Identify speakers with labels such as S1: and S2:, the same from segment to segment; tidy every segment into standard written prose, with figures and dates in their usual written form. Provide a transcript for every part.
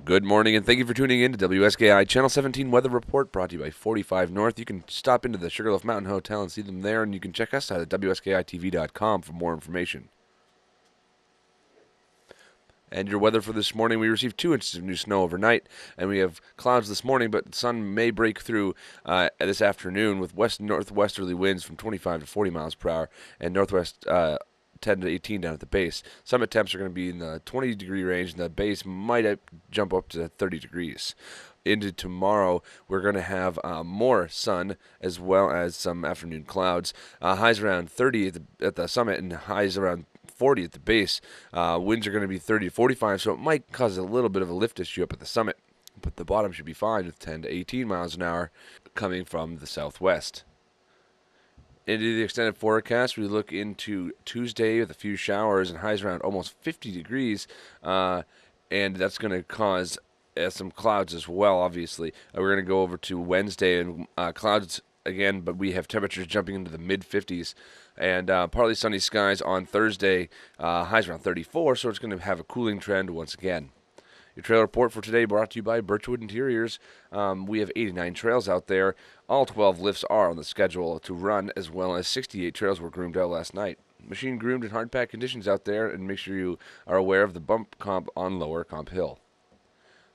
S1: Good morning, and thank you for tuning in to WSKI Channel 17 Weather Report, brought to you by 45 North. You can stop into the Sugarloaf Mountain Hotel and see them there, and you can check us out at WSKITV.com for more information. And your weather for this morning, we received 2 inches of new snow overnight, and we have clouds this morning, but the sun may break through this afternoon with west-northwesterly winds from 25 to 40 miles per hour, and northwest 10 to 18 down at the base. Summit temps are going to be in the 20-degree range, and the base might jump up to 30 degrees. Into tomorrow, we're going to have more sun as well as some afternoon clouds. Highs around 30 at the summit and highs around 40 at the base. Winds are going to be 30 to 45, so it might cause a little bit of a lift issue up at the summit. But the bottom should be fine with 10 to 18 miles an hour coming from the southwest. Into the extended forecast, we look into Tuesday with a few showers and highs around almost 50 degrees, and that's going to cause some clouds as well, obviously. We're going to go over to Wednesday and clouds again, but we have temperatures jumping into the mid-50s, and partly sunny skies on Thursday, highs around 34, so it's going to have a cooling trend once again. Your trail report for today brought to you by Birchwood Interiors. We have 89 trails out there. All 12 lifts are on the schedule to run, as well as 68 trails were groomed out last night. Machine groomed and hard pack conditions out there, and make sure you are aware of the bump comp on Lower Comp Hill.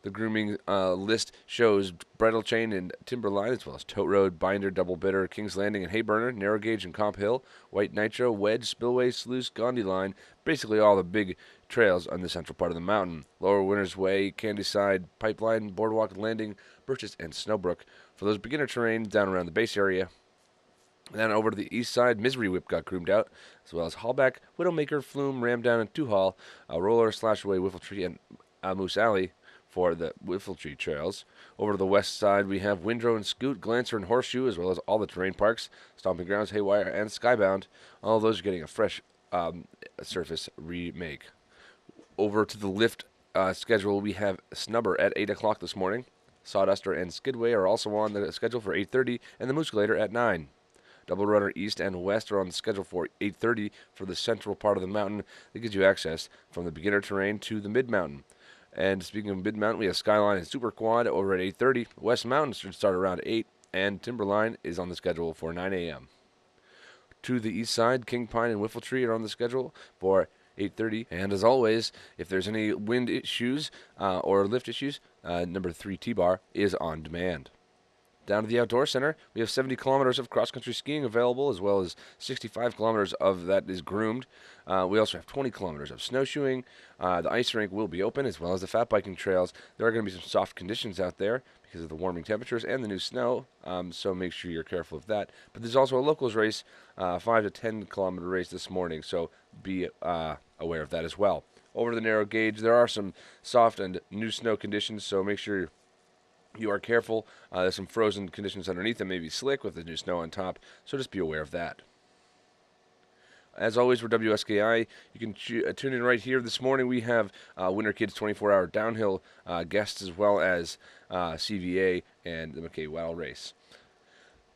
S1: The grooming list shows bridle chain and timberline, as well as tote road, binder, double bitter, King's Landing, and hay burner, narrow gauge and Comp Hill, white nitro, wedge, spillway, sluice, Gandhi line, basically all the big trails on the central part of the mountain. Lower Winter's Way, Candyside, Pipeline, Boardwalk Landing, Birches, and Snowbrook. For those beginner terrain down around the base area. And then over to the east side, Misery Whip got groomed out, as well as Hallback, Widowmaker, Flume, Ramdown, and Two Hall, Roller, Slashaway, Whiffletree, and Moose Alley for the Whiffletree trails. Over to the west side, we have Windrow and Scoot, Glancer and Horseshoe, as well as all the terrain parks, Stomping Grounds, Haywire, and Skybound. All of those are getting a fresh surface remake. Over to the lift schedule, we have Snubber at 8 o'clock this morning. Sawduster and Skidway are also on the schedule for 8:30, and the Musculator at 9. Double Runner East and West are on the schedule for 8:30 for the central part of the mountain. That gives you access from the beginner terrain to the mid-mountain. And speaking of mid-mountain, we have Skyline and Super Quad over at 8:30. West Mountain should start around 8, and Timberline is on the schedule for 9 a.m. To the east side, King Pine and Whiffletree are on the schedule for 8:30. And as always, if there's any wind issues or lift issues, number 3 T-Bar is on demand. Down to the Outdoor Center, we have 70 kilometers of cross-country skiing available, as well as 65 kilometers of that is groomed. We also have 20 kilometers of snowshoeing. The ice rink will be open, as well as the fat biking trails. There are going to be some soft conditions out there because of the warming temperatures and the new snow, so make sure you're careful of that. But there's also a locals race, 5 to 10 kilometer race this morning, so be aware of that as well. Over the narrow gauge, there are some soft and new snow conditions, so make sure you are careful. There's some frozen conditions underneath that may be slick with the new snow on top, so just be aware of that. As always, for WSKI, you can tune in right here. This morning we have Winter Kids 24-hour downhill guests, as well as CVA and the McKay Wild Race.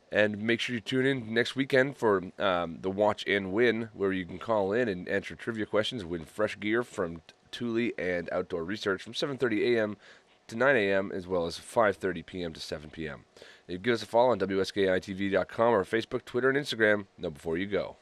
S1: And make sure you tune in next weekend for the Watch and Win, where you can call in and answer trivia questions, win fresh gear from Thule and Outdoor Research from 7:30 a.m. to 9 a.m., as well as 5:30 p.m. to 7 p.m. You give us a follow on WSKITV.com or Facebook, Twitter, and Instagram. Know before you go.